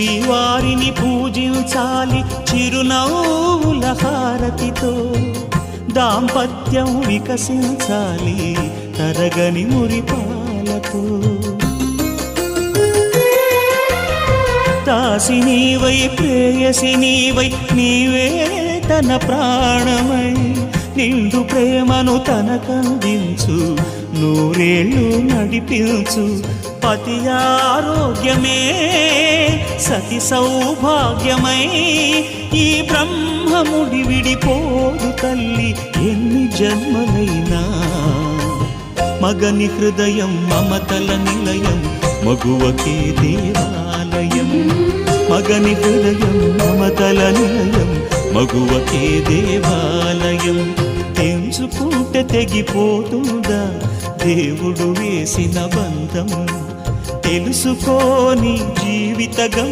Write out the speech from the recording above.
శ్రీవారిని పూజించాలి చిరునవ్వుల హారతితో, దాంపత్యం వికసించాలి తరగని మురిపాలతో. దాసి నీవై ప్రేయసి నీవై నీవే తన ప్రాణమై, నిండు ప్రేమను తనకందించు నూరేళ్ళు నడిపించు. పతి ఆరోగ్యమే సతి సౌభాగ్యమై, ఈ బ్రహ్మముడి విడిపోదు తల్లి ఎన్ని జన్మలైనా. మగని హృదయం మమతల నిలయం, మగువకే దేవాలయం. మగని హృదయం మమతల నిలయం, మగువకే దేవాలయం. తెంచుకుంటే తెగిపోతుందా దేవుడు వేసిన బంధం, తెలుసుకోని జీవిత గం